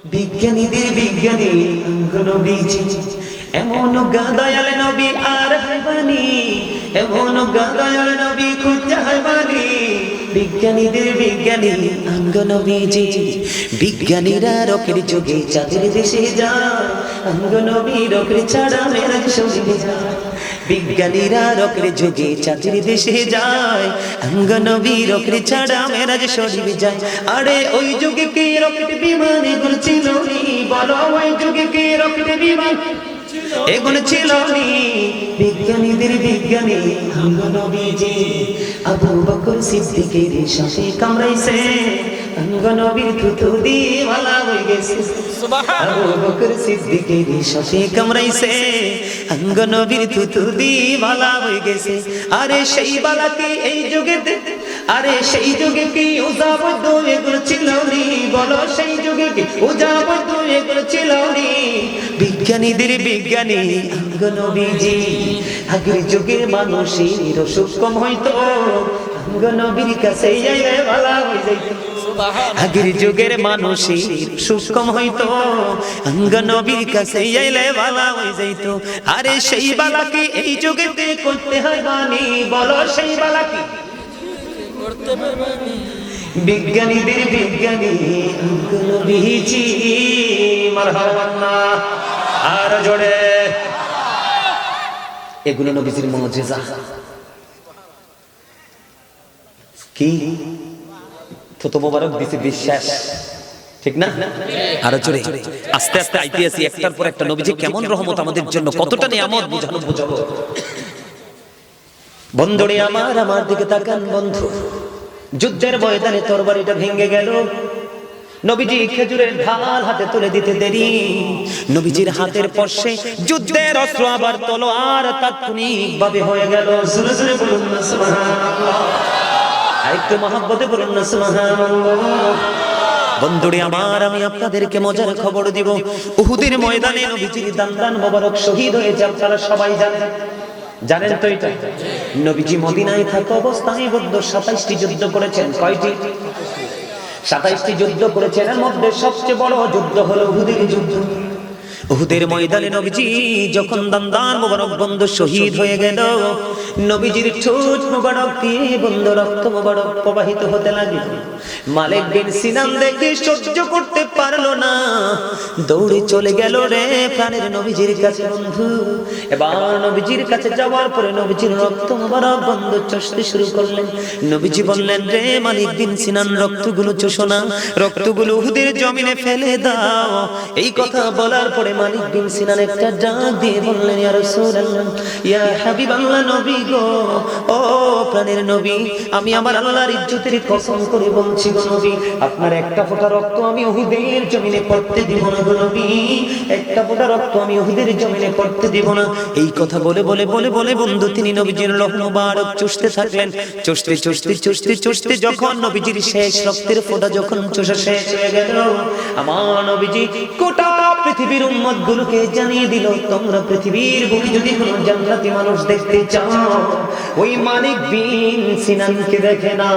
বিজ্ঞানীদের বিজ্ঞানী নবীজি, এমন দয়াল নবী আর হয়বানি, এমন দয়াল নবী খুঁজে হয়বানি। বিজ্ঞানীদের বিজ্ঞানী অঙ্গ নবীজি, বিজ্ঞানীরা রকের যুগে চাঁদের দেশে যায়, অঙ্গ নবী রকের ছাড়া মেরাজ শরীফে যায়। বিজ্ঞানীরা রকের যুগে চাঁদের দেশে যায়, অঙ্গ নবী রকের ছাড়া মেরাজ শরীফে যায়। আরে ওই যুগে কি রকেট বিমান এগুলো ছিল নি? বলো ওই যুগে কি রকেট বিমান এগুলো ছিল নি? বিজ্ঞানীদের বিজ্ঞানী অঙ্গ নবীজি, আবু বকর সিদ্দিকের সাথে কামড়াইছে, অঙ্গ নবীর থুতু দিওয়ালা হয়ে গেছে। আবু বকর সিদ্দিকের সাথে কামড়াইছে, অঙ্গ নবীর থুতু দিওয়ালা হয়ে গেছে। আরে সেই বালাকে এই যুগে, আরে সেই যুগে কি ওজা বৈদ্য এগুলো ছিল নি? বলো সেই যুগে কি ওজা বৈদ্য এগুলো ছিল নি? বিজ্ঞানীদের বিজ্ঞানী অঙ্গ নবীজি, আগের যুগের মানুষের অসুখ কম হইতো, অঙ্গ নবীর কাছে যাইলে ভালো হয়ে যাইত। আগের যুগের মানুষের সুখ কম হইতো, অঙ্গ নবীর কাছে যাইলে ভালো হয়ে যাইত। আরে সেই বালাকে এই যুগেতে করতে হয় বানি, বলো সেই বালাকে করতে পারবানি। বিজ্ঞানীদের বিজ্ঞানী অঙ্গ নবীজি, মারহাবা আর জোরে। এগুলো নবীজির মুজিজা। কি থুতু মোবারক দিছে বিশ্বাস, ঠিক না? আরো জোরে আস্তে আস্তে আইতেছি, একটার পর একটা নবীজি কেমন রহমত আমাদের জন্য, কতটা নিয়ামত বুঝানো বুঝাবো। বন্ধুরে আমার, আমার দিকে তাকান বন্ধু। যুদ্ধের ময়দানে তরবারিটা ভেঙে গেল, নবীজি খেজুরের ঢাল হাতে তুলে দিতে দেরি, নবীজির হাতের পরশে যুদ্ধের অস্ত্র আবার তলোয়ার তাৎক্ষণিকভাবে হয়ে গেল। জোরে জোরে বলুন না সুবহানাল্লাহ, একটু মহব্বতে বলুন না সুবহানাল্লাহ। বন্ধুরে আমার, আমি আপনাদেরকে মজার খবর দিব। উহুদের ময়দানে নবীজির দান্দান মোবারক শহীদ হয়েছে, আপনারা সবাই জানেন। জানেন তো এটা? নবীজি মদিনায় থাকা অবস্থায় 27টি যুদ্ধ করেছেন। কয়টি? 27টি যুদ্ধ করেছেন। এর মধ্যে সবচেয়ে বড় যুদ্ধ হলো উহুদের যুদ্ধ। উহুদের ময়দানে নবীজি যখন দান্দান মোবারক বন্ধ শহীদ হয়ে গেল, নবীজির ঠোঁট মোবারক দিয়ে বন্ধ রক্ত মোবারক প্রবাহিত হতে লাগলো। মালিক বিন সিনান দেখে সহ্য করতে পারলো না, দৌড়ে চলে গেল রে প্রাণের নবীজির কাছে। বন্ধু এবার নবীজির কাছে যাওয়ার পরে নবীজির রক্ত মোবারক বন্ধ চষতে শুরু করলেন। নবীজি বললেন, রে মালিক বিন সিনান, রক্তগুলো চষো না, রক্তগুলো উহুদের জমিনে ফেলে দাও। এই কথা বলার পরে মালিক বিন সিনান একটা ডাক দিয়ে বললেন, ইয়া রাসূলুল্লাহ, ইয়া হাবিবাল্লাহ, নবী গো, ও প্রাণের নবী, আমি আমার আল্লাহর ইজ্জতের কসম করে বলছি গো নবী, আপনার একটা ফোঁটা রক্ত আমি উহুদের জমিনে পড়তে দিব না গো নবী, একটা ফোঁটা রক্ত আমি উহুদের জমিনে পড়তে দিব না। এই কথা বলে বলে বলে বলে বন্ধু তিনি নবীজির লোহ মুবারক চুষতে থাকলেন। চুষতে চুষতে চুষতে চুষতে যখন নবীজির শেষ রক্তের ফোঁটা যখন চুষা শেষ হয়ে গেল, আমার নবীজি গোটা পৃথিবীর উম্মত গুলোকে জানিয়ে দিল, তোমরা পৃথিবীর বুকে যদি কোনো জান্নাতি মানুষ দেখতে চাও, ওই মালিক বিন সিনানকে দেখে না।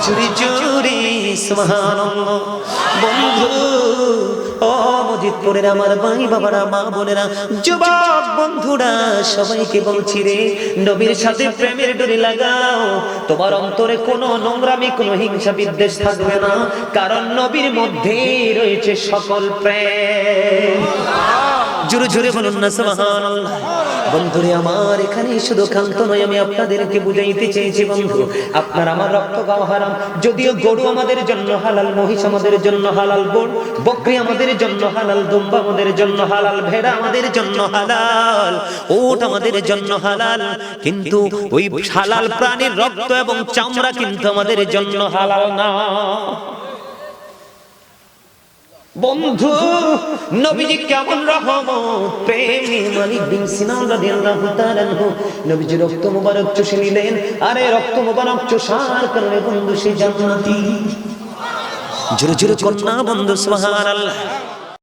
জুরি জুরি সুবহানাল্লাহ। বন্ধু ও মজিদপুরের আমার ভাই বাবারা, মা বোনেরা, যুবক বন্ধুরা, সবাইকে বলছি রে, নবীর সাথে প্রেমের ডোরি লাগাও। তোমার অন্তরে কোনো নোংরামি, কোনো হিংসা বিদ্বেষ থাকবে না, কারণ নবীর মধ্যে রয়েছে সকল প্রেম। জোরে জোরে বলুন না সুবহানাল্লাহ। বন্ধুরে আমার, এখানে শুধু ক্ষান্ত নয়, আমি আপনাদেরকে বুঝাইতে চেয়েছি বন্ধু, আপনার আমার রক্ত খাওয়া হারাম। যদিও গরু আমাদের জন্য হালাল, মহিষ আমাদের জন্য হালাল, বকরি আমাদের জন্য হালাল, দুম্বা আমাদের জন্য হালাল, ভেড়া আমাদের জন্য হালাল, উট আমাদের জন্য হালাল, কিন্তু ওই হালাল প্রাণীর রক্ত এবং চামড়া কিন্তু আমাদের জন্য হালাল না। বন্ধু নবীজি কেমন রহমত, প্রেমী মালিক বিন সিনান রাদিয়াল্লাহু তাআলা আনহু নবীজির রক্ত মোবারক চুষে নিলেন। আরে রক্ত মোবারক চুষার কারণে বন্ধু সে জান্নাতি। জোরে জোরে কন্যা বন্ধু সুবহানাল্লাহ।